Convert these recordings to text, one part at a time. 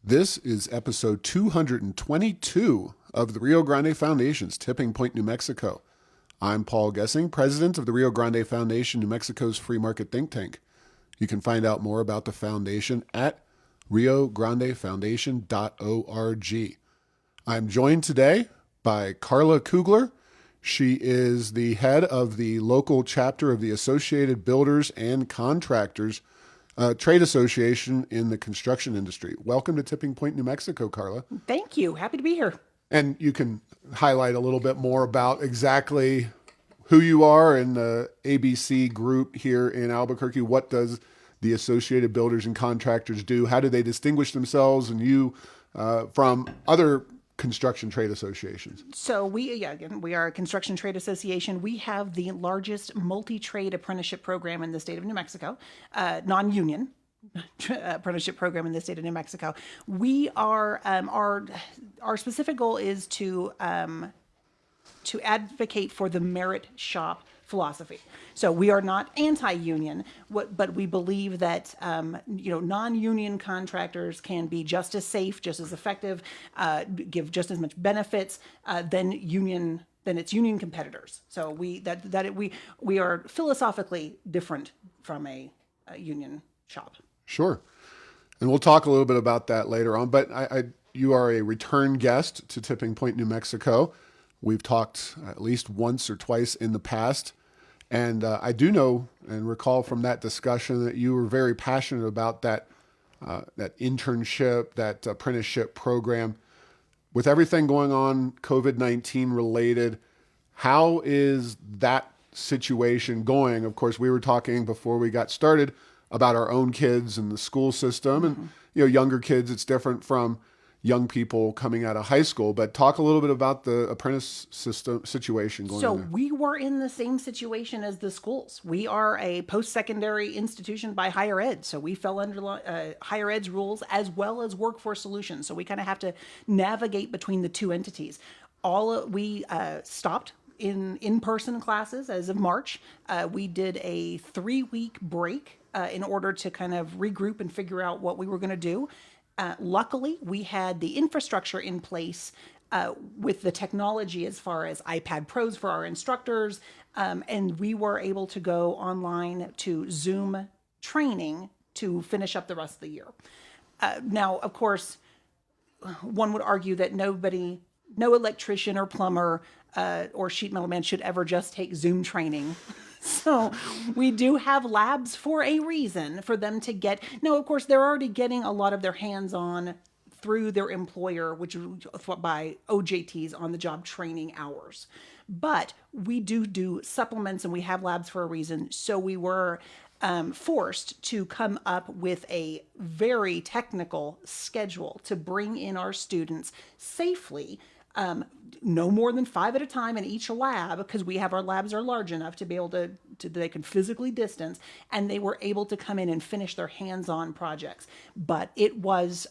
This is episode 222 of the Rio Grande Foundation's Tipping Point, New Mexico. I'm Paul Gessing, president of the Rio Grande Foundation, New Mexico's free market think tank. You can find out more about the foundation at riograndefoundation.org. I'm joined today by Carla Kugler. She is the head of the local chapter of the Associated Builders and Contractors trade association in the construction industry. Welcome to Tipping Point, New Mexico, Carla. Thank you. Happy to be here. And you can highlight a little bit more about exactly who you are in the ABC group here in Albuquerque. What does the Associated Builders and Contractors do? How do they distinguish themselves and you from other construction trade associations? So we are a construction trade association. We have the largest multi-trade apprenticeship program in the state of New Mexico, non-union apprenticeship program in the state of New Mexico. We are our specific goal is to advocate for the merit shop philosophy. So we are not anti-union, but we believe that non-union contractors can be just as safe, just as effective, give just as much benefits than its union competitors. So we are philosophically different from a union shop. Sure, and we'll talk a little bit about that later on. But you are a return guest to Tipping Point, New Mexico. We've talked at least once or twice in the past. And I do know and recall from that discussion that you were very passionate about that internship, that apprenticeship program. With everything going on, COVID-19 related, how is that situation going? Of course, we were talking before we got started about our own kids and the school system. And younger kids, it's different from young people coming out of high school, but talk a little bit about the apprentice system situation going on there. So we were in the same situation as the schools. We are a post-secondary institution by higher ed. So we fell under higher ed's rules as well as workforce solutions. So we kind of have to navigate between the two entities. We stopped in-person classes as of March. We did a 3-week break in order to kind of regroup and figure out what we were going to do. Luckily, we had the infrastructure in place with the technology as far as iPad Pros for our instructors, and we were able to go online to Zoom training to finish up the rest of the year. Now, of course, one would argue that no electrician or plumber or sheet metal man should ever just take Zoom training. So we do have labs for a reason for them to get. Now, of course, they're already getting a lot of their hands-on through their employer, which is by OJTs, on the job training hours. But we do supplements and we have labs for a reason. So we were forced to come up with a very technical schedule to bring in our students safely. No more than 5 at a time in each lab, because our labs are large enough to be able to they can physically distance, and they were able to come in and finish their hands-on projects. But it was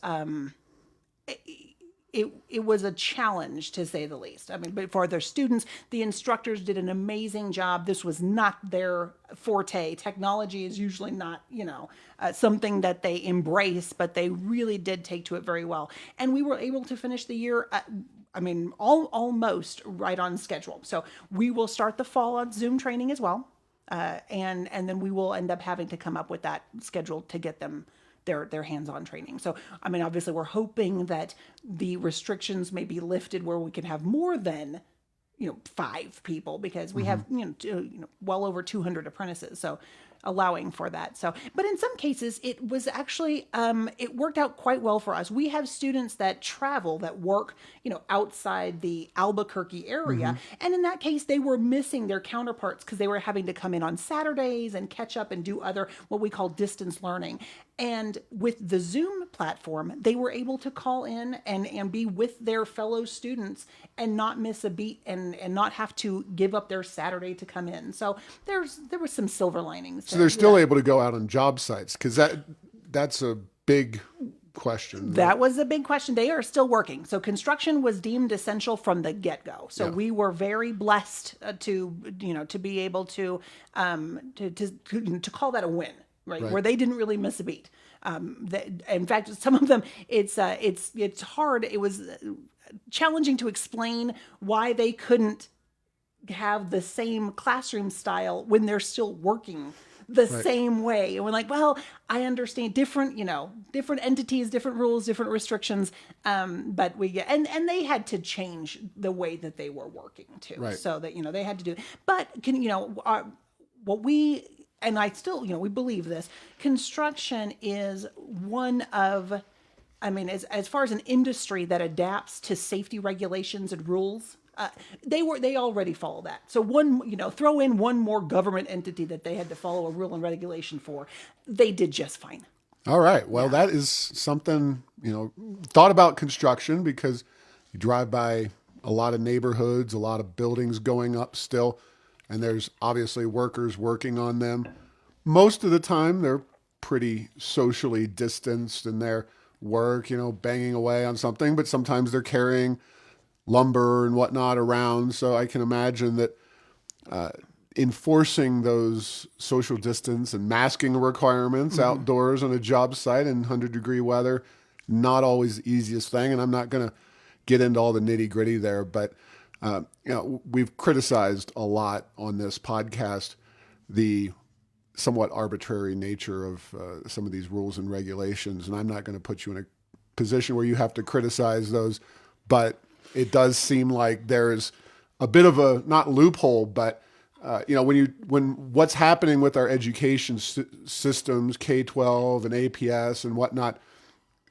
it was a challenge, to say the least. I mean, but for their students, the instructors did an amazing job. This was not their forte. Technology is usually not, something that they embrace, but they really did take to it very well. And we were able to finish the year almost right on schedule. So we will start the fall on Zoom training as well. And then we will end up having to come up with that schedule to get them their hands-on training. So, obviously we're hoping that the restrictions may be lifted where we can have more than, 5 people, because we have, well over 200 apprentices. So allowing for that. So, but in some cases, it was actually, it worked out quite well for us. We have students that travel, that work, outside the Albuquerque area. Mm-hmm. And in that case, they were missing their counterparts because they were having to come in on Saturdays and catch up and do other, what we call distance learning. And with the Zoom platform, they were able to call in and be with their fellow students and not miss a beat and not have to give up their Saturday to come in. So there was some silver linings. So they're still able to go out on job sites, because that's a big question. That was a big question. They are still working. So construction was deemed essential from the get-go. So we were very blessed to be able to call that a win. right? Right. Where they didn't really miss a beat. In fact, some of them, it's hard. It was challenging to explain why they couldn't have the same classroom style when they're still working the Right. same way. And we're like, well, I understand different, different entities, different rules, different restrictions. But and they had to change the way that they were working too. Right. So that, they had to do, but what we, and I still, we believe this, construction is one of, as far as an industry that adapts to safety regulations and rules, they already follow that. So throw in one more government entity that they had to follow a rule and regulation for, they did just fine. All right. Well, that is something, thought about construction, because you drive by a lot of neighborhoods, a lot of buildings going up still, and there's obviously workers working on them. Most of the time, they're pretty socially distanced in their work, banging away on something, but sometimes they're carrying lumber and whatnot around. So I can imagine that enforcing those social distance and masking requirements outdoors on a job site in 100-degree weather, not always the easiest thing. And I'm not going to get into all the nitty gritty there, but we've criticized a lot on this podcast the somewhat arbitrary nature of some of these rules and regulations. And I'm not going to put you in a position where you have to criticize those, but it does seem like there's a bit of a, not loophole, but when what's happening with our education systems, K-12 and APS and whatnot,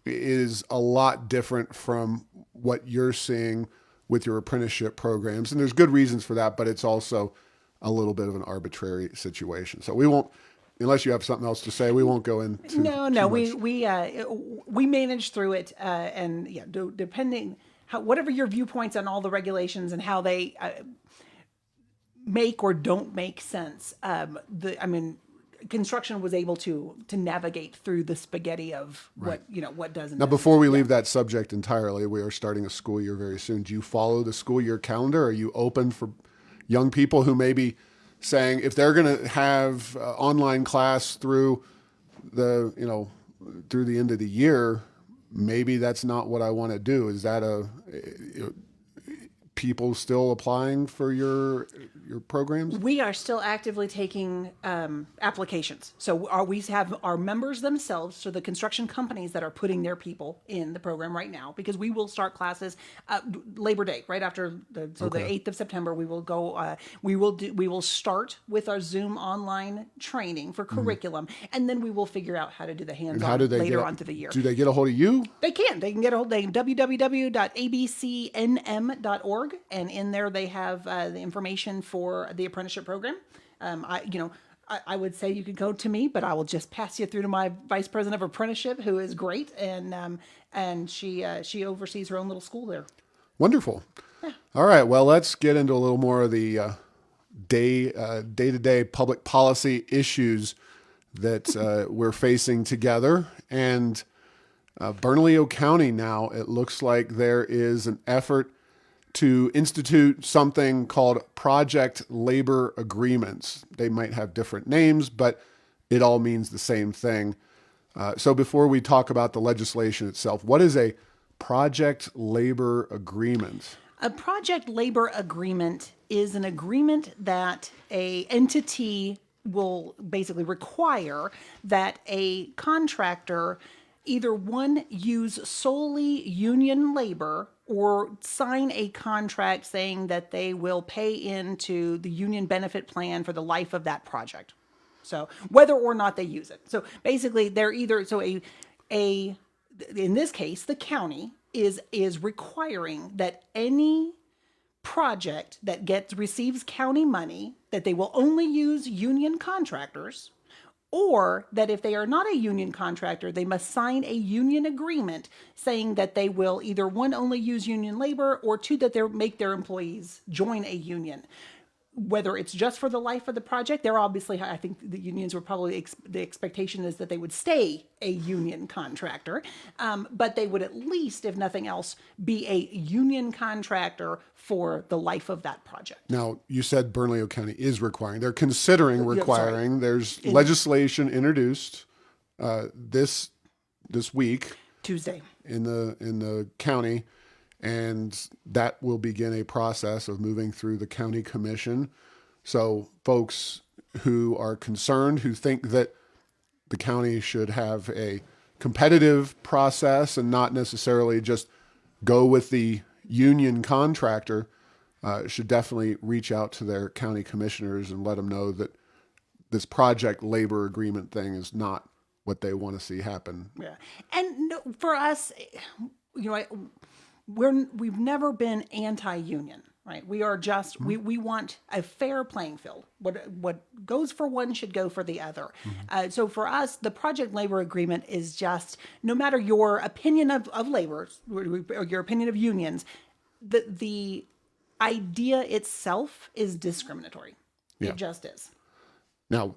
is a lot different from what you're seeing with your apprenticeship programs. And there's good reasons for that, but it's also a little bit of an arbitrary situation. So we won't, unless you have something else to say, we won't go into No. We managed through it, and depending whatever your viewpoints on all the regulations and how they make or don't make sense. Construction was able to navigate through the spaghetti of what doesn't. Now, before we leave that subject entirely, we are starting a school year very soon. Do you follow the school year calendar? Are you open for young people who may be saying, if they're going to have online class through the end of the year, maybe that's not what I want to do? Is that people still applying for your programs? We are still actively taking applications. So we have our members themselves, so the construction companies that are putting their people in the program right now, because we will start classes Labor Day, right after the 8th of September. We will go. We will start with our Zoom online training for curriculum, and then we will figure out how to do the hands-on later on through the year. Do they get a hold of you? They can. They can get a hold of www.abcnm.org. And in there, they have the information for the apprenticeship program. I would say you could go to me, but I will just pass you through to my vice president of apprenticeship, who is great, and she oversees her own little school there. Wonderful. Yeah. All right. Well, let's get into a little more of the day-to-day public policy issues that we're facing together. And Bernalillo County now, it looks like there is an effort to institute something called project labor agreements. They might have different names, but it all means the same thing. So before we talk about the legislation itself, what is a project labor agreement? A project labor agreement is an agreement that a entity will basically require that a contractor either use solely union labor or sign a contract saying that they will pay into the union benefit plan for the life of that project. So whether or not they use it. So basically they're either, in this case, the county is requiring that any project that receives county money, that they will only use union contractors, or that if they are not a union contractor, they must sign a union agreement saying that they will either, one, only use union labor, or two, that they make their employees join a union. whether it's just for the life of the project, they're obviously, I think the unions were probably, the expectation is that they would stay a union contractor, but they would at least, if nothing else, be a union contractor for the life of that project. Now, you said Bernalillo County is requiring. They're considering requiring. There's legislation introduced this week Tuesday. in the county, and that will begin a process of moving through the county commission. So folks who are concerned, who think that the county should have a competitive process and not necessarily just go with the union contractor, should definitely reach out to their county commissioners and let them know that this project labor agreement thing is not what they want to see happen. Yeah. And for us, we've never been anti-union, right? We are just, we want a fair playing field. What goes for one should go for the other. So for us, the project labor agreement is just, no matter your opinion of labor or your opinion of unions, the idea itself is discriminatory. Yeah. It just is. Now,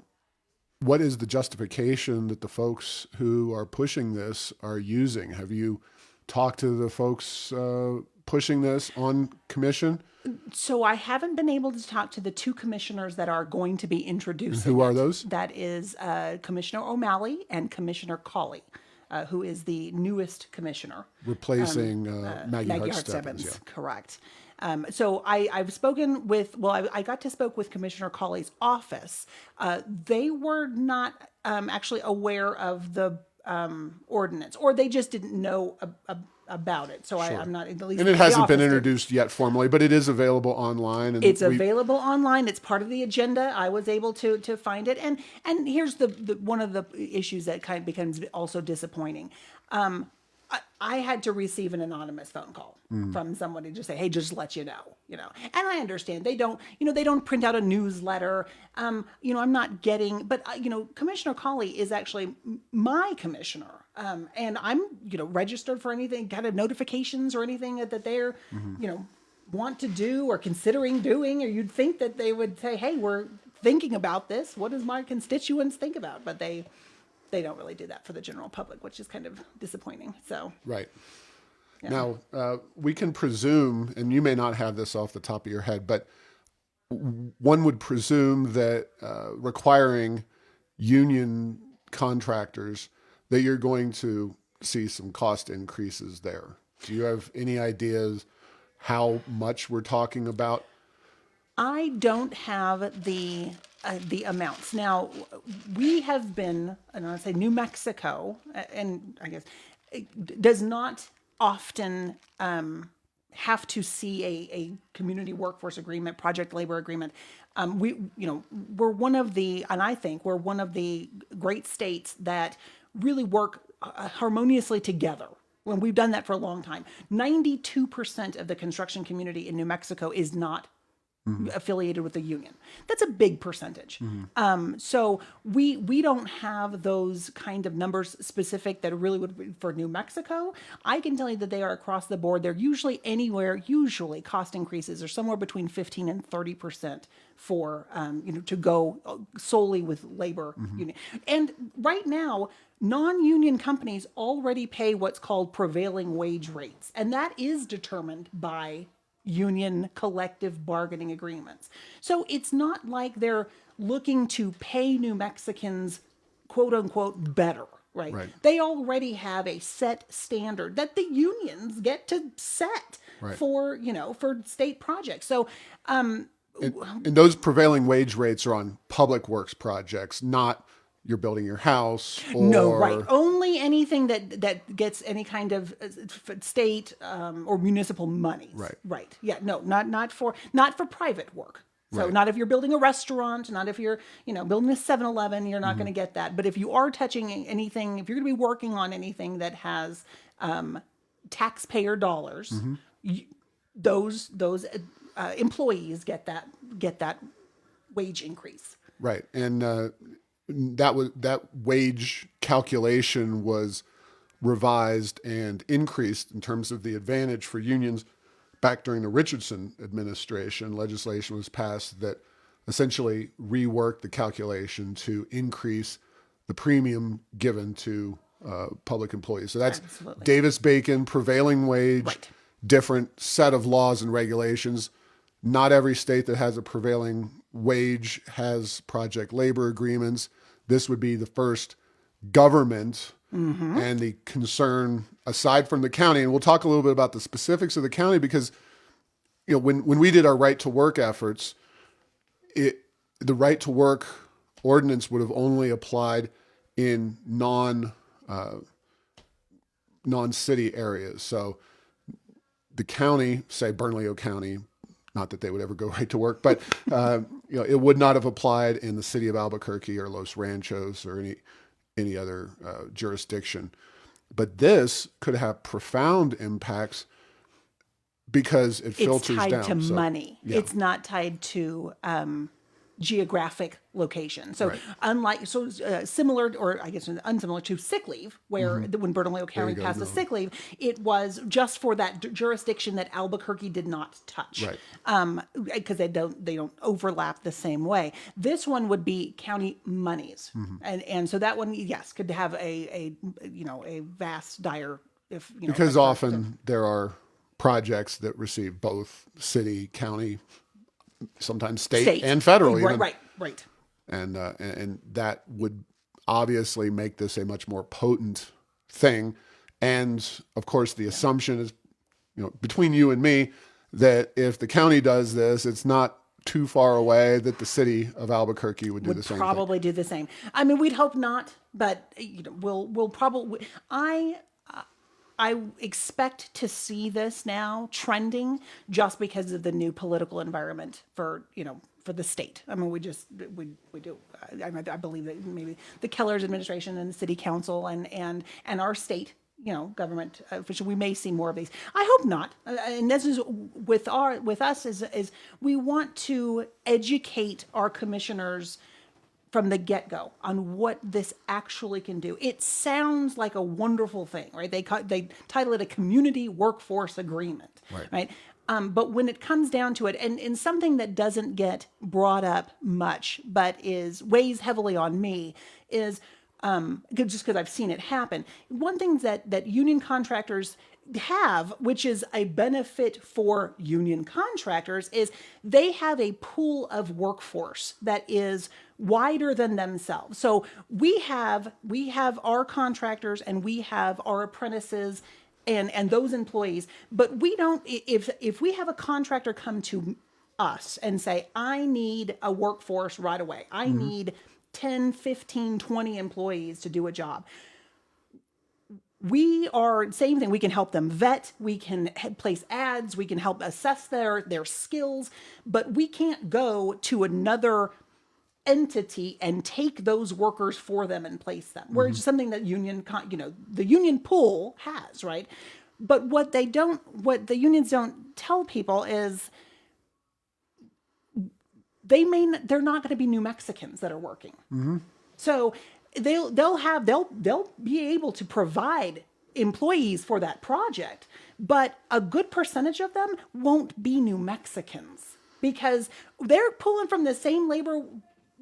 what is the justification that the folks who are pushing this are using? Have you talked to the folks pushing this on commission? So I haven't been able to talk to the two commissioners that are going to be introducing. Who are those? That is Commissioner O'Malley and Commissioner Cawley, who is the newest commissioner. Replacing Maggie Maggie Hart-Stebbins. Hart-Stebbins, correct. So I've spoken with, I got to spoke with Commissioner Cawley's office. They were not actually aware of the ordinance, or they just didn't know about it. So I'm not, at least. And it hasn't been introduced yet formally, but it is available online. And it's available online. It's part of the agenda. I was able to find it. And here's the one of the issues that kind of becomes also disappointing. I had to receive an anonymous phone call from somebody to say, "Hey, just let you know," And I understand they don't print out a newsletter. I'm not getting, but Commissioner Cawley is actually my commissioner, and I'm registered for anything kind of notifications or anything that they're want to do or considering doing, or you'd think that they would say, "Hey, we're thinking about this. What does my constituents think about?" But they don't really do that for the general public, which is kind of disappointing. So right. Yeah. Now, we can presume, and you may not have this off the top of your head, but one would presume that requiring union contractors, that you're going to see some cost increases there. Do you have any ideas how much we're talking about? I don't have the amounts. Now, we have been, and I say New Mexico, and I guess it does not often have to see a community workforce agreement, project labor agreement. We're one of the, and I think we're one of the great states that really work harmoniously together. When we've done that for a long time. 92% of the construction community in New Mexico is not affiliated with the union. That's a big percentage. So we don't have those kind of numbers specific that really would be for New Mexico. I can tell you that they are across the board. They're usually cost increases are somewhere between 15 and 30% for to go solely with labor union. And right now, non-union companies already pay what's called prevailing wage rates, and that is determined by union collective bargaining agreements. So it's not like they're looking to pay New Mexicans, quote unquote, better, right? They already have a set standard that the unions get to set for state projects. So, and those prevailing wage rates are on public works projects, not you're building your house. Or... No, right. Only anything that gets any kind of state or municipal money. Right. Yeah. No, not for private work. So not if you're building a restaurant, not if you're building a 7-Eleven, you're not going to get that. But if you are touching anything, if you're going to be working on anything that has taxpayer dollars, those employees get that wage increase. Right, and that wage calculation was revised and increased in terms of the advantage for unions back during the Richardson administration, legislation was passed that essentially reworked the calculation to increase the premium given to public employees. So that's Absolutely. Davis-Bacon, prevailing wage, Right. different set of laws and regulations. Not every state that has a prevailing wage has project labor agreements. This would be the first government and the concern aside from the county. And we'll talk a little bit about the specifics of the county because, when we did our right to work efforts, the right to work ordinance would have only applied in non-city areas. So the county, say Bernalillo County, not that they would ever go right to work, but it would not have applied in the city of Albuquerque or Los Ranchos or any other jurisdiction. But this could have profound impacts because it filters down. It's tied to So, money. yeah. It's not tied to geographic location. So Right. similar, or I guess unsimilar to sick leave, where when Bernalillo County go, passed no. the sick leave, it was just for that jurisdiction that Albuquerque did not touch. Right. Because they don't overlap the same way. This one would be county monies. And so that one, yes, could have a vast dire, Because effect. often there are projects that receive both city, county, sometimes state and federal even. Right. And that would obviously make this a much more potent thing. And of course, the assumption is, between you and me, that if the county does this, it's not too far away that the city of Albuquerque would do the same thing. Probably do the same. I mean, we'd hope not, but we'll probably. I expect to see this now trending just because of the new political environment for the state. I mean, we do. I believe that maybe the Keller's administration and the city council and our state, government official, we may see more of these. I hope not. And this is with us is we want to educate our commissioners from the get-go on what this actually can do. It sounds like a wonderful thing, right? They title it a community workforce agreement, right? But when it comes down to it, and something that doesn't get brought up much, but weighs heavily on me, is just because I've seen it happen. One thing that union contractors have, which is a benefit for union contractors, is they have a pool of workforce that is wider than themselves. So we have our contractors and we have our apprentices and those employees, but we don't, if we have a contractor come to us and say, I need a workforce right away, I need 10, 15, 20 employees to do a job. We are same thing. We can help them vet. We can place ads. We can help assess their skills, but we can't go to another entity and take those workers for them and place them. Where it's something that the union pool has, right? But what the unions don't tell people is they're not going to be New Mexicans that are working. So they'll be able to provide employees for that project, but a good percentage of them won't be New Mexicans because they're pulling from the same labor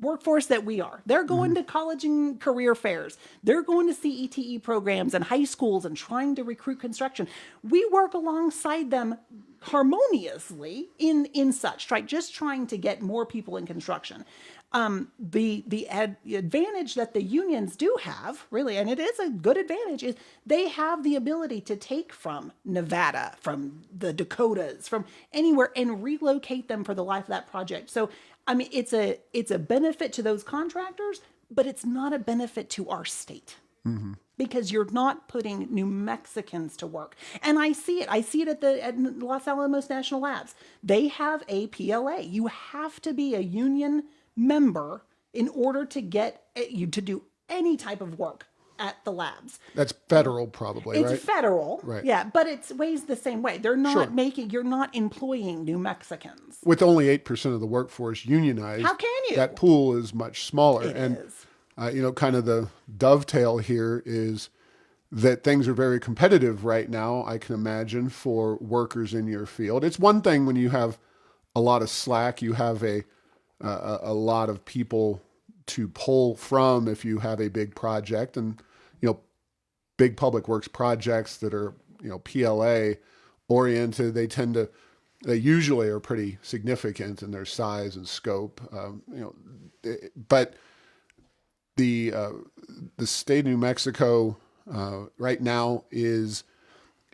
workforce that we are. They're going to college and career fairs. They're going to CETE programs and high schools and trying to recruit construction. We work alongside them harmoniously in such, right? Just trying to get more people in construction. The advantage that the unions do have, really, and it is a good advantage, is they have the ability to take from Nevada, from the Dakotas, from anywhere, and relocate them for the life of that project. So, I mean, it's a benefit to those contractors, but it's not a benefit to our state. Because you're not putting New Mexicans to work. And I see it. I see it at Los Alamos National Labs. They have a PLA. You have to be a union member in order to get you to do any type of work at the labs. That's federal, probably, right? It's federal, right? Yeah, but it's weighs the same way. They're not Sure. you're not employing New Mexicans. With only 8% of the workforce unionized, How can you? That pool is much smaller. It and is. kind of the dovetail here is that things are very competitive right now, I can imagine, for workers in your field. It's one thing when you have a lot of slack, you have a lot of people to pull from if you have a big project, and big public works projects that are PLA oriented, they usually are pretty significant in their size and scope. But the state of New Mexico right now is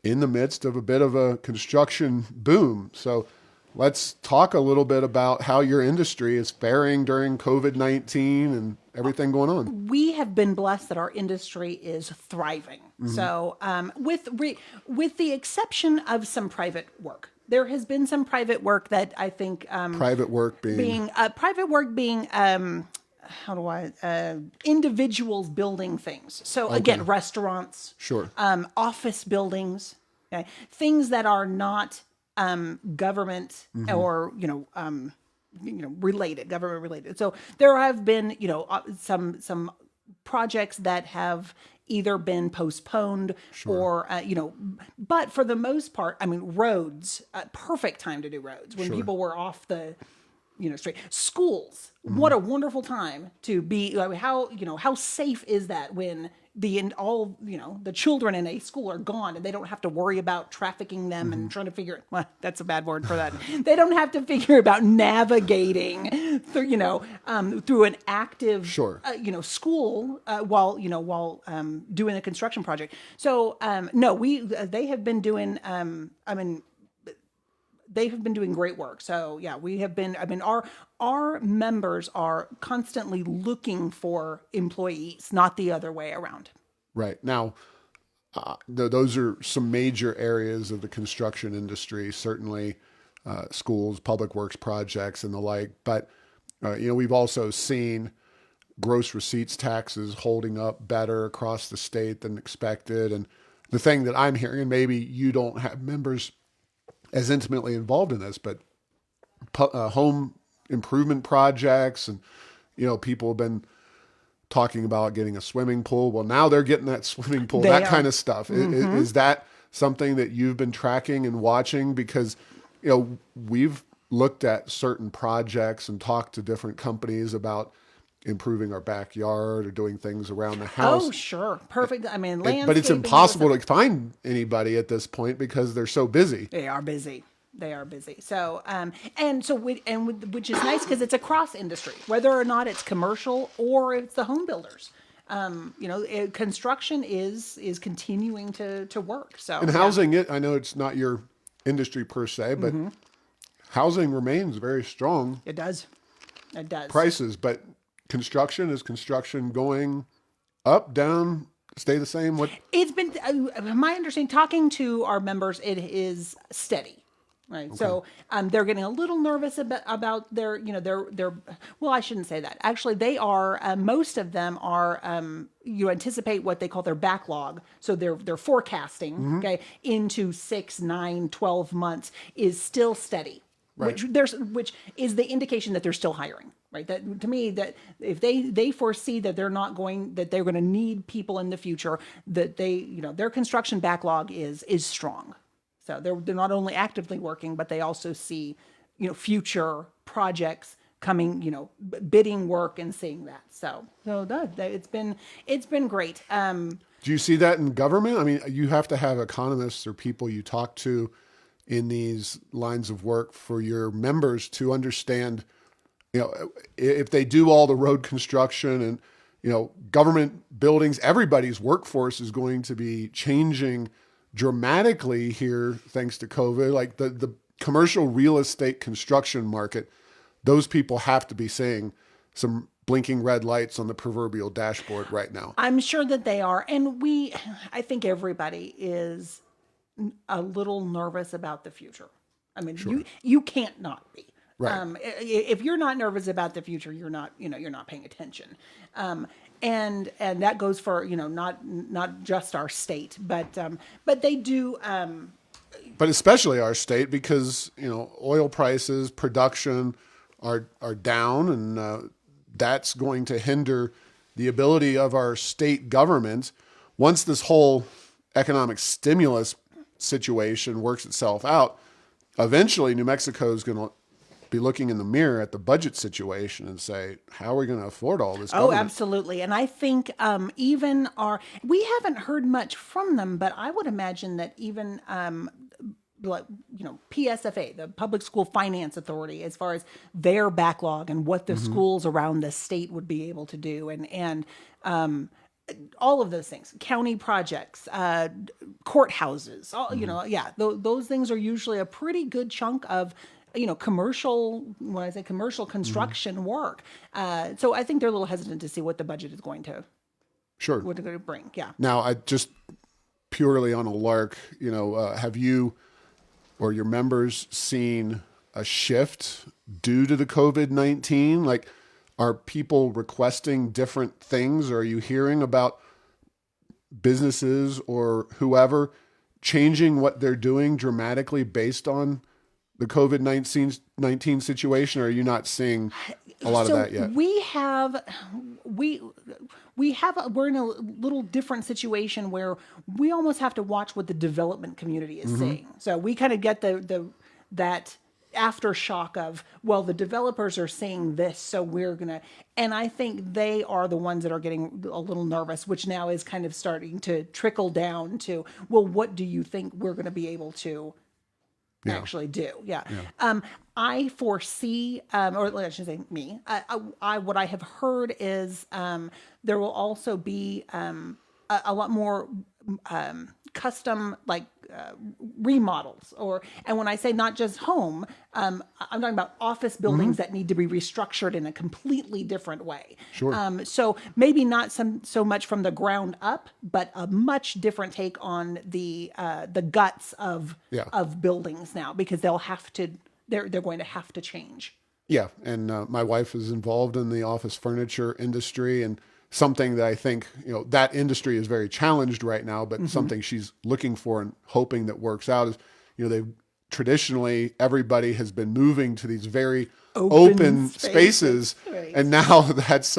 in the midst of a bit of a construction boom. So let's talk a little bit about how your industry is faring during COVID-19 and everything going on. We have been blessed that our industry is thriving. So with the exception of some private work, there has been some private work that I think Private work being individuals building things. So again, restaurants, Sure. Office buildings, okay? Things that are not government or government related. So there have been some projects that have either been postponed or but for the most part, I mean, roads, perfect time to do roads when people were off the straight. Schools, what a wonderful time to be. How safe is that when the children in a school are gone and they don't have to worry about trafficking them and trying to figure. Well, that's a bad word for that. They don't have to figure about navigating through an active school while doing a construction project. So they have been doing. They have been doing great work. So yeah, we have been. I mean, our members are constantly looking for employees, not the other way around. Right. Now, those are some major areas of the construction industry. Certainly, schools, public works projects, and the like. But we've also seen gross receipts taxes holding up better across the state than expected. And the thing that I'm hearing, and maybe you don't have members as intimately involved in this, but home improvement projects, and people have been talking about getting a swimming pool. Well, now they're getting that swimming pool, kind of stuff. Is that something that you've been tracking and watching? Because we've looked at certain projects and talked to different companies about improving our backyard or doing things around the house. Oh, sure. Perfect. I mean, but it's impossible to find anybody at this point because they're so busy. They are busy. So, which is nice because it's across industry, whether or not it's commercial or it's the home builders. Construction is continuing to work. So, and housing, I know it's not your industry per se, but housing remains very strong. It does. Prices, but is construction going up, down, stay the same? What it's been my understanding, talking to our members, it is steady. Right. Okay. So they're getting a little nervous about their well, I shouldn't say that. Actually, they are, most of them are, you anticipate what they call their backlog. So they're forecasting, okay, into 6, 9, 12 months is still steady, right. which is the indication that they're still hiring. Right. That to me, that if they foresee that they're going to need people in the future, that their construction backlog is strong. So they're not only actively working, but they also see, future projects coming, bidding work and seeing that. So it's been great. Do you see that in government? I mean, you have to have economists or people you talk to in these lines of work for your members to understand, if they do all the road construction and, government buildings, everybody's workforce is going to be changing dramatically here thanks to COVID. Like the commercial real estate construction market, those people have to be seeing some blinking red lights on the proverbial dashboard right now. I'm sure that they are. And I think everybody is a little nervous about the future. I mean, sure. you can't not be. Right. If you're not nervous about the future, you're not paying attention. And that goes for, not just our state, but they do. But especially our state, because, oil prices, production are down, and that's going to hinder the ability of our state government. once this whole economic stimulus situation works itself out, eventually New Mexico is going to be looking in the mirror at the budget situation and say, how are we going to afford all this Oh, government? absolutely. And I think we haven't heard much from them, but I would imagine that even, like, PSFA, the Public School Finance Authority, as far as their backlog and what the schools around the state would be able to do, and all of those things, county projects, courthouses, those things are usually a pretty good chunk of commercial, when I say commercial construction work. So I think they're a little hesitant to see what the budget is going to, Sure. what they're going to bring. Yeah. Now, I just purely on a lark, have you or your members seen a shift due to the COVID-19? Like, are people requesting different things? Or are you hearing about businesses or whoever changing what they're doing dramatically based on the COVID-19 situation? Or are you not seeing a lot of that yet? We're in a little different situation where we almost have to watch what the development community is saying. So we kind of get that aftershock of, well, the developers are saying this, so we're gonna, and I think they are the ones that are getting a little nervous, which now is kind of starting to trickle down to, well, what do you think we're going to be able to actually do? Yeah. I foresee, or I should say me, what I have heard is there will also be a lot more custom, like remodels, and when I say not just home, I'm talking about office buildings that need to be restructured in a completely different way. Sure. So maybe not so much from the ground up, but a much different take on the guts of buildings now, because they're going to have to change. Yeah, and my wife is involved in the office furniture industry, and something that I think, that industry is very challenged right now, but something she's looking for and hoping that works out is, they traditionally, everybody has been moving to these very open spaces. Right. And now that's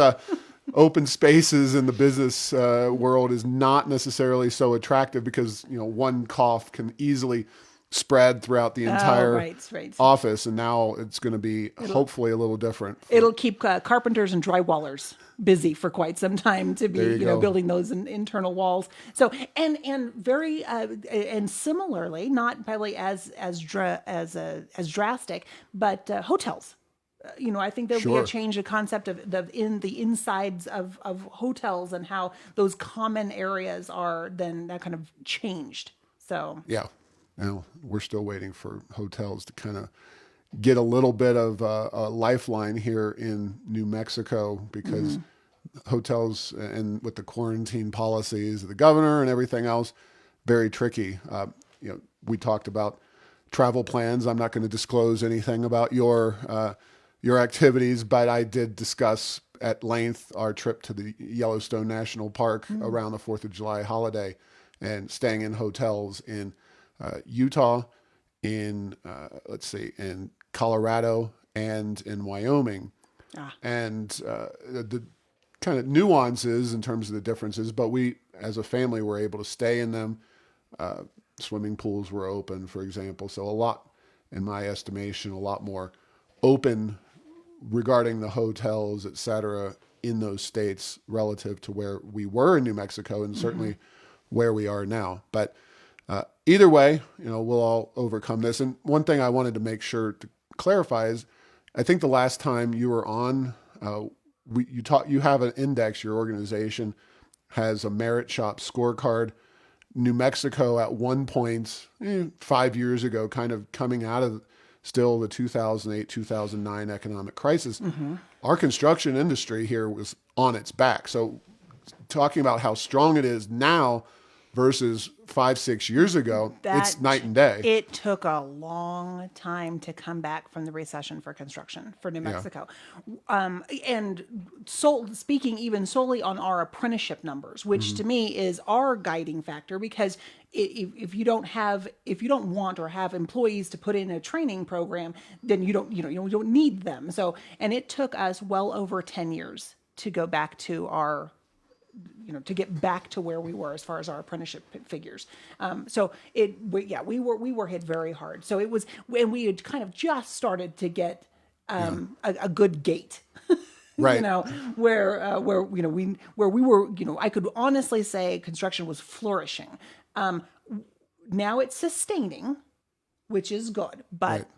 open spaces in the business world is not necessarily so attractive because, one cough can easily spread throughout the entire office. And now it's going to be hopefully a little different. It'll keep carpenters and drywallers busy for quite some time to be, building those internal walls. So, and very, and similarly, not probably as drastic, but hotels. I think there'll be a change of concept of the insides of hotels and how those common areas are then that kind of changed. So yeah. Now, we're still waiting for hotels to kind of get a little bit of a lifeline here in New Mexico, because hotels, and with the quarantine policies of the governor and everything else, very tricky. We talked about travel plans. I'm not going to disclose anything about your activities, but I did discuss at length our trip to the Yellowstone National Park around the 4th of July holiday, and staying in hotels in Utah, in in Colorado, and in Wyoming, and the kind of nuances in terms of the differences. But we, as a family, were able to stay in them. Swimming pools were open, for example. So a lot, in my estimation, a lot more open regarding the hotels, et cetera, in those states relative to where we were in New Mexico, and certainly where we are now. But either way, we'll all overcome this. And one thing I wanted to make sure to clarify is, I think the last time you were on, you have an index. Your organization has a merit shop scorecard. New Mexico at one point, 5 years ago, kind of coming out of still the 2008, 2009 economic crisis, our construction industry here was on its back. So talking about how strong it is now versus 5-6 years ago, it's night and day. It took a long time to come back from the recession for construction for New Mexico. And speaking even solely on our apprenticeship numbers, which to me is our guiding factor, because if you don't want or have employees to put in a training program, then you don't need them. So, and it took us well over 10 years to go back to our to get back to where we were as far as our apprenticeship figures. We were hit very hard. So it was, and we had kind of just started to get a good gait. Right. Where we were, I could honestly say construction was flourishing. Now it's sustaining, which is good, but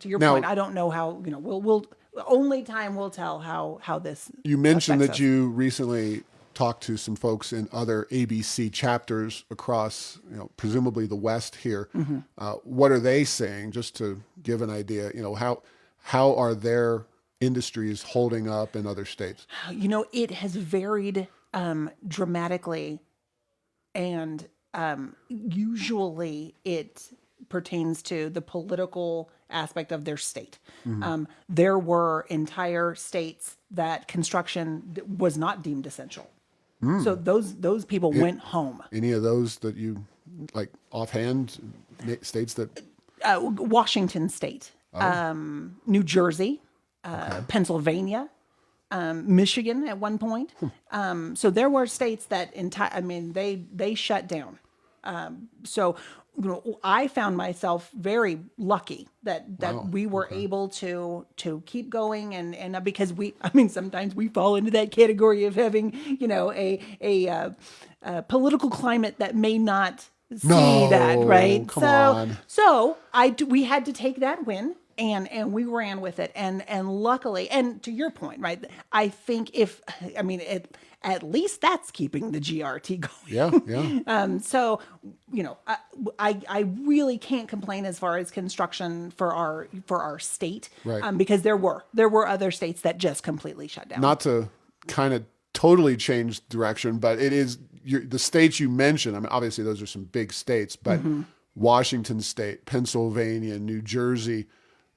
to your point, I don't know how, we'll only time will tell how this. You mentioned that us. you recently talked to some folks in other ABC chapters across, presumably the West here. Mm-hmm. What are they saying? Just to give an idea, how are their industries holding up in other states? It has varied dramatically, and usually it pertains to the political aspect of their state. Mm-hmm. There were entire states that construction was not deemed essential. So those people went home. Any of those that you like offhand, states that? Washington State, New Jersey, Pennsylvania, Michigan at one point. So there were states that they shut down. I found myself very lucky that we were able to keep going and because sometimes we fall into that category of having, a political climate that may not see that, right? Come on. So we had to take that win. And we ran with it, and luckily, and to your point, right? I think at least that's keeping the GRT going. Yeah. So, I really can't complain as far as construction for our state, Right. Because there were other states that just completely shut down. Not to kind of totally change direction, but it is the states you mentioned. Obviously those are some big states, but Washington State, Pennsylvania, New Jersey.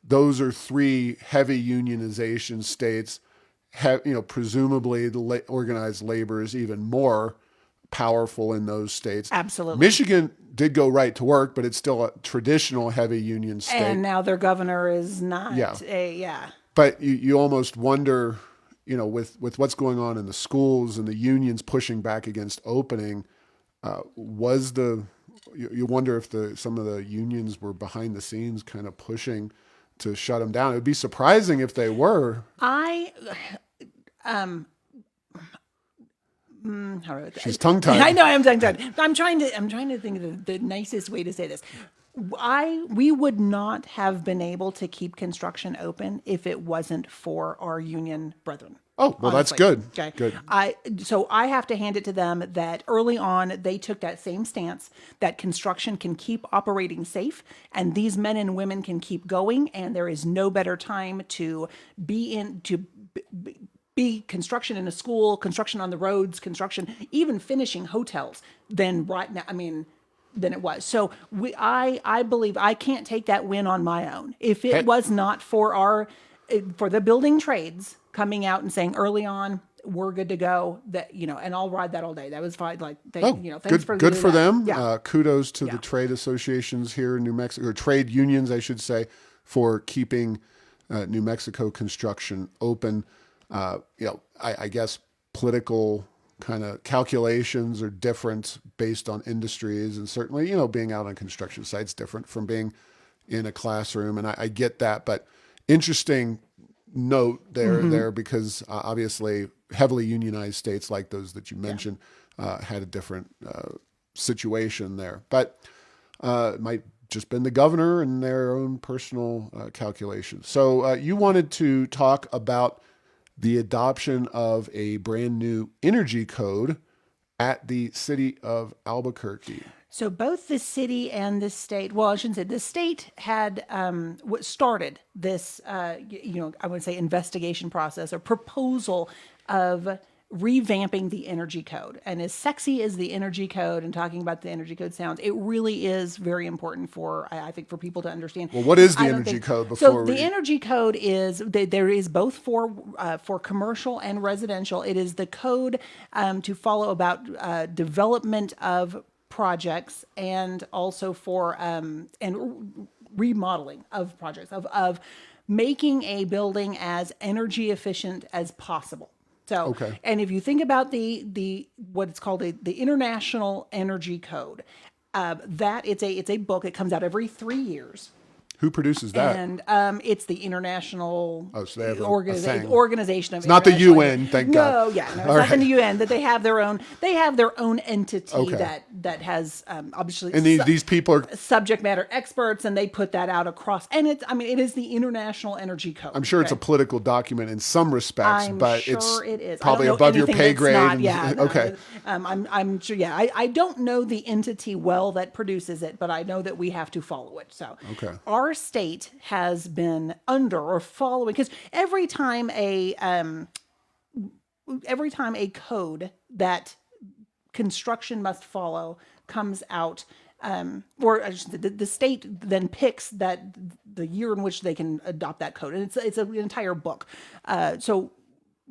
Those are three heavy unionization states. Presumably the organized labor is even more powerful in those states. Absolutely. Michigan did go right to work, but it's still a traditional heavy union state. And now their governor is not But you almost wonder, with what's going on in the schools and the unions pushing back against opening, you wonder if some of the unions were behind the scenes kind of pushing to shut them down. It would be surprising if they were. She's tongue-tied. I know I'm tongue-tied. I'm trying to think of the nicest way to say this. We would not have been able to keep construction open if it wasn't for our union brethren. Oh, well, honestly. that's good. Okay. Good. So I have to hand it to them that early on they took that same stance that construction can keep operating safe and these men and women can keep going, and there is no better time to be construction in a school, construction on the roads, construction, even finishing hotels than right now. Than it was. So I believe I can't take that win on my own. If it was not for the building trades coming out and saying early on, we're good to go, that, and I'll ride that all day. That was fine. Thanks good for them. Yeah. Kudos to the trade associations here in New Mexico, or trade unions, I should say, for keeping New Mexico construction open. I guess political kind of calculations are different based on industries, and certainly, being out on construction sites different from being in a classroom, and I get that, but interesting note there because obviously heavily unionized states like those that you mentioned had a different situation there, but it might just been the governor and their own personal calculations. So you wanted to talk about the adoption of a brand new energy code at the city of Albuquerque. So both the city and the state, well, I shouldn't say, the state had started this, I would say investigation process or proposal of revamping the energy code. And as sexy as the energy code and talking about the energy code sounds, it really is very important I think, for people to understand. Well, what is the energy code before the energy code is, there is both for commercial and residential. It is the code to follow about development of projects and also for and remodeling of projects, of making a building as energy efficient as possible. So, Okay. and if you think about the what it's called the International Energy Code, that it's a book. It comes out every 3 years. Who produces that? And it's the international So they have a thing. organization of. It's not the international UN, energy. thank no, God. Yeah, no, it's All not right. the UN. That they have their own. They have their own entity Okay. that has obviously And these people are, subject matter experts, and they put that out across. And it is the International Energy Code. I'm sure it's a political document in some respects, I'm but sure it's it is. probably I don't know above your anything pay that's grade. not- and- yeah, no, okay. I'm sure. Yeah, I don't know the entity well that produces it, but I know that we have to follow it. So, Okay. our state has been under or following, because every time a code that construction must follow comes out, or I should say, the state then picks the year in which they can adopt that code, and it's an entire book. So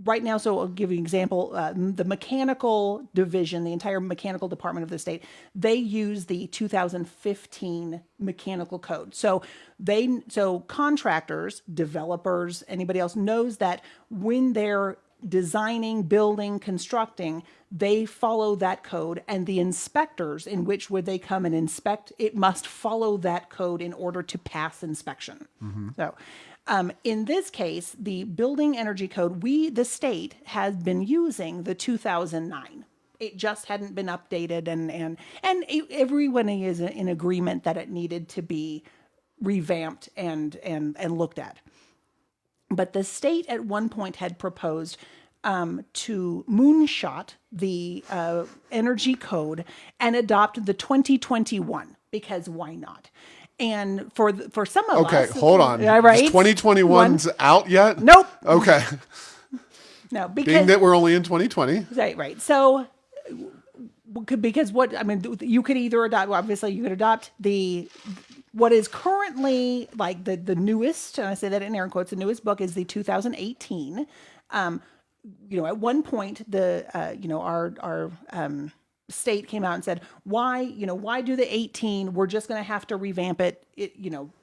right now, so I'll give you an example. The mechanical division, the entire mechanical department of the state, they use the 2015 mechanical code. So contractors, developers, anybody else knows that when they're designing, building, constructing, they follow that code, and the inspectors in which would they come and inspect, it must follow that code in order to pass inspection. So in this case, the building energy code, the state has been using the 2009. It just hadn't been updated, and everyone is in agreement that it needed to be revamped and looked at. But the state at one point had proposed to moonshot the energy code and adopt the 2021, because why not? And for some of us, Okay, hold on. right? Is 2021's out yet? Nope. Okay. No, Being because that we're only in 2020. right. So because you could either adopt. Well, obviously, you could adopt what is currently like the newest, and I say that in air quotes, the newest book is the 2018. At one point, our state came out and said, why do the 18? We're just going to have to revamp it,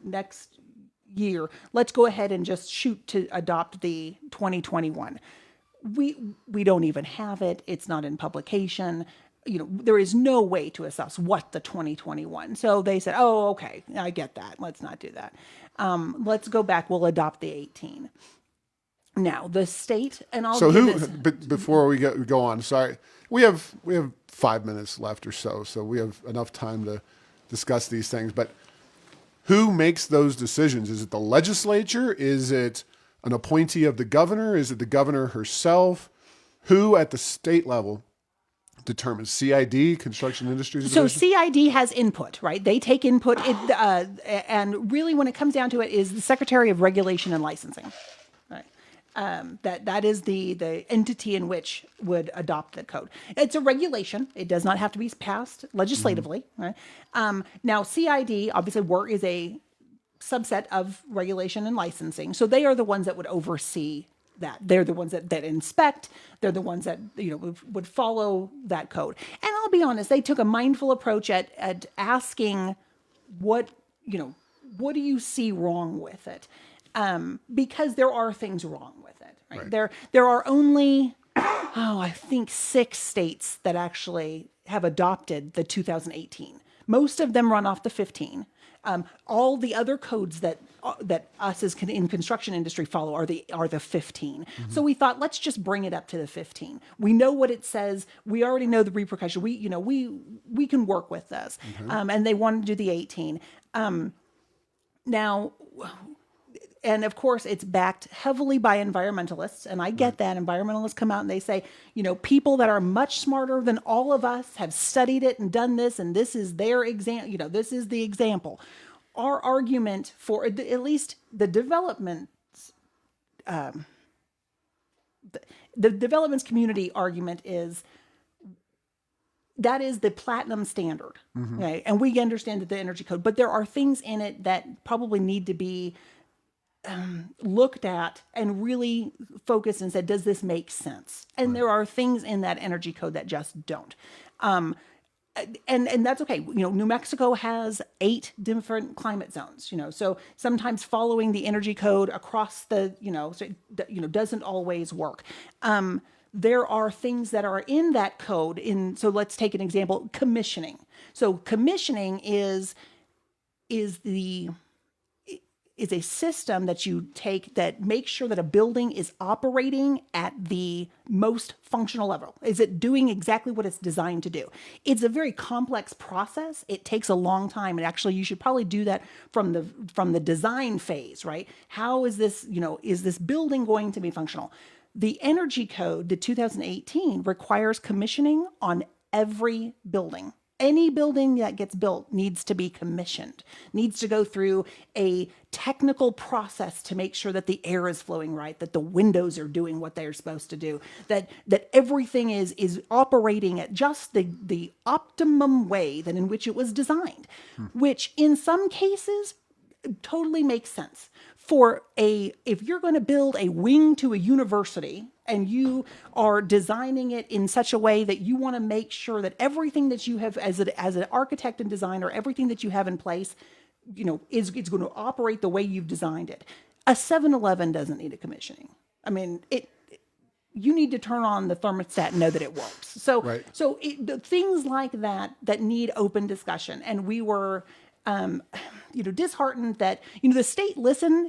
next year. Let's go ahead and just shoot to adopt the 2021. We don't even have it. It's not in publication. There is no way to assess what the 2021. So they said, oh, okay, I get that. Let's not do that. Let's go back. We'll adopt the 18. Now the state, and I'll So give this. before we go on, sorry, we have 5 minutes left or so we have enough time to discuss these things. But who makes those decisions? Is it the legislature? Is it an appointee of the governor? Is it the governor herself? Who at the state level determines? CID, Construction Industries So Division? CID has input, right? They take input, and really, when it comes down to it, is the Secretary of Regulation and Licensing, right? That is the entity in which would adopt the code. It's a regulation; it does not have to be passed legislatively, right? Now, CID obviously is a subset of regulation and licensing, so they are the ones that would oversee that. They're the ones that inspect. They're the ones that would follow that code. And I'll be honest, they took a mindful approach at asking what do you see wrong with it, because there are things wrong with it. Right? There are only I think 6 states that actually have adopted the 2018. Most of them run off the 15. All the other codes that us as in construction industry follow are the 15. Mm-hmm. So we thought, let's just bring it up to the 15. We know what it says. We already know the repercussion. We can work with this. Mm-hmm. And they wanted to do the 18. Now, and of course, it's backed heavily by environmentalists, and I get that. Environmentalists come out and they say, people that are much smarter than all of us have studied it and done this, and this is their example. This is the example. Our argument for at least the developments, the developments community argument is that is the platinum standard, right? And we understand that the energy code, but there are things in it that probably need to be looked at and really focused and said, does this make sense? And there are things in that energy code that just don't. And that's okay. New Mexico has 8 different climate zones, so sometimes following the energy code across the, doesn't always work. there are things that are in that code. So let's take an example, commissioning. So commissioning is a system that you take that makes sure that a building is operating at the most functional level. Is it doing exactly what it's designed to do? It's a very complex process. It takes a long time. And actually, you should probably do that from the design phase, right? How is this, is this building going to be functional? The Energy Code, the 2018, requires commissioning on every building. Any building that gets built needs to be commissioned, needs to go through a technical process to make sure that the air is flowing right, that the windows are doing what they're supposed to do, that everything is operating at just the optimum way that in which it was designed, which in some cases totally makes sense. If you're going to build a wing to a university and you are designing it in such a way that you want to make sure that everything that you have as an architect and designer, everything that you have in place, is going to operate the way you've designed it. A 7-Eleven doesn't need a commissioning. I mean, you need to turn on the thermostat and know that it works. So, Right. Things like that need open discussion. And we were, disheartened that, the state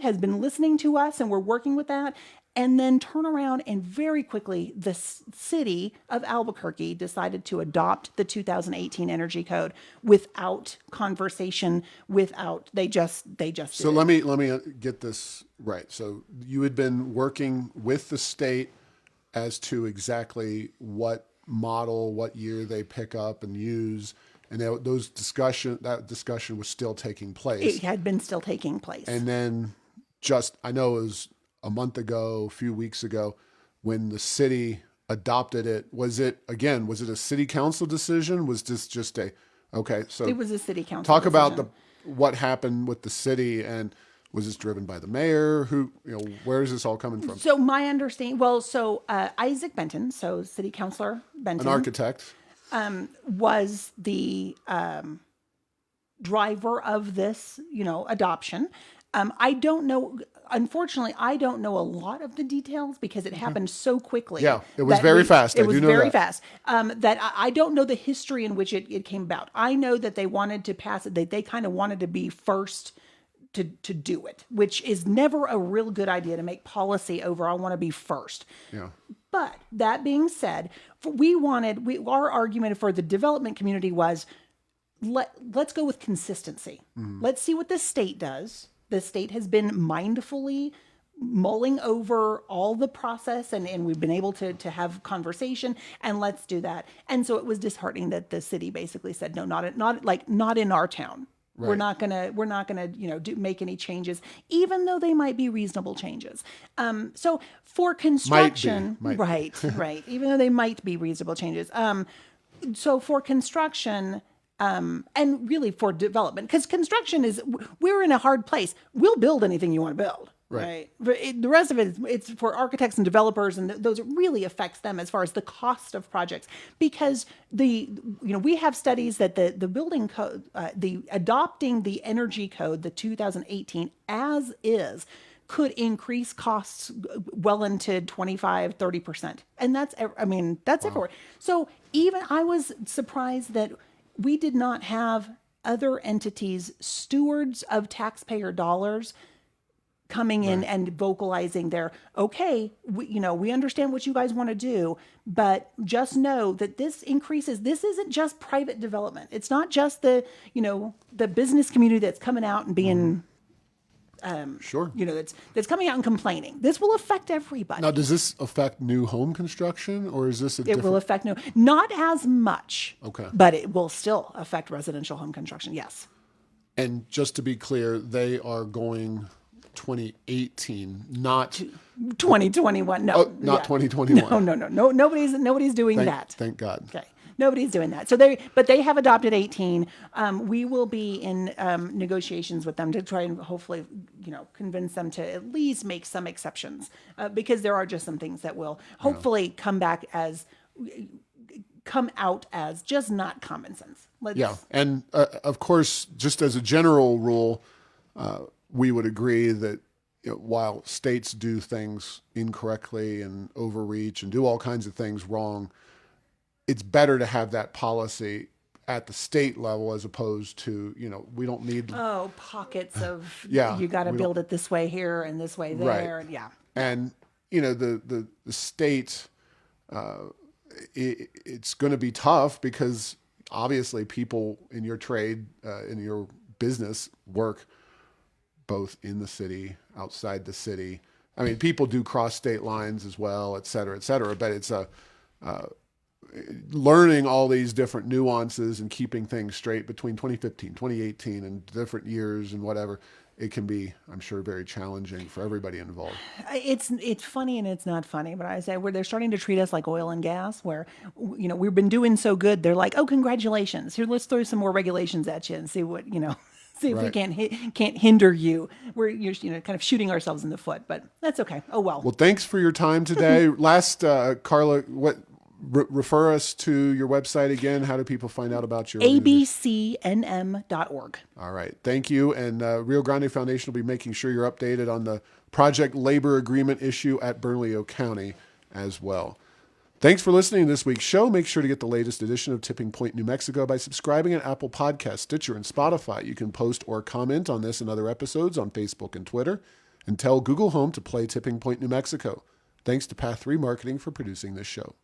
has been listening to us and we're working with that. And then turn around and very quickly, the city of Albuquerque decided to adopt the 2018 Energy Code without conversation, they just did So it. let me get this right. So you had been working with the state as to exactly what model, what year they pick up and use, and that discussion was still taking place. It had been still taking place. And then I know it was a month ago, a few weeks ago, when the city adopted it. Was it a city council decision? Was this just okay? So It was a city council talk decision. about what happened with the city, and was this driven by the mayor? Where is this all coming from? So my understanding, Isaac Benton, so city councilor Benton, An architect. was the driver of this, adoption. I don't know. Unfortunately, I don't know a lot of the details because it happened so quickly. Yeah, it was very fast. It was very that. fast. That I don't know the history in which it came about. I know that they wanted to pass it. They kind of wanted to be first to do it, which is never a real good idea to make policy over. I want to be first. Yeah. But that being said, our argument for the development community was let's go with consistency. Let's see what the state does. The state has been mindfully mulling over all the process and we've been able to have conversation, and let's do that. And so it was disheartening that the city basically said, no, not in our town. Right. We're not gonna make any changes, even though they might be reasonable changes. So for construction, might be. Right, even though they might be reasonable changes. So for construction, and really for development, because construction we're in a hard place. We'll build anything you want to build. Right. But the rest of it's for architects and developers, and those it really affects them as far as the cost of projects, because we have studies that the building code, adopting the Energy Code, the 2018 as is, could increase costs well into 25-30%. And that's everywhere. So even I was surprised that we did not have other entities, stewards of taxpayer dollars, coming in and vocalizing we understand what you guys want to do, but just know that this isn't just private development. It's not just the business community that's coming out and being, Sure. That's coming out and complaining. This will affect everybody. Now, does this affect new home construction, or is this It will affect not as much. Okay. But it will still affect residential home construction. Yes. And just to be clear, they are going 2018, not 2021. No, not 2021. No. Nobody's doing that. Thank God. Okay. Nobody's doing that. So they have adopted 18. We will be in negotiations with them to try and hopefully, convince them to at least make some exceptions, because there are just some things that will hopefully come out as just not common sense. And of course, just as a general rule, we would agree that while states do things incorrectly and overreach and do all kinds of things wrong, it's better to have that policy at the state level as opposed to, we don't need. Oh, pockets of, Yeah, you got to we build it this way here and this way there. Right. Yeah. And, the state, it's going to be tough because obviously people in your trade, in your business work both in the city, outside the city. I mean, people do cross state lines as well, et cetera, but it's learning all these different nuances and keeping things straight between 2015, 2018 and different years and whatever. It can be, I'm sure, very challenging for everybody involved. It's funny and it's not funny, but I say where they're starting to treat us like oil and gas, where we've been doing so good. They're like, oh, congratulations! Here, let's throw some more regulations at you and see what see if we can't hinder you. You're kind of shooting ourselves in the foot, but that's okay. Oh well. Well, thanks for your time today. Last, Carla, refer us to your website again. How do people find out about your abcnm.org. All right. Thank you. And Rio Grande Foundation will be making sure you're updated on the project labor agreement issue at Bernalillo County as well. Thanks for listening to this week's show. Make sure to get the latest edition of Tipping Point New Mexico by subscribing at Apple Podcasts, Stitcher, and Spotify. You can post or comment on this and other episodes on Facebook and Twitter, and tell Google Home to play Tipping Point New Mexico. Thanks to Path 3 Marketing for producing this show.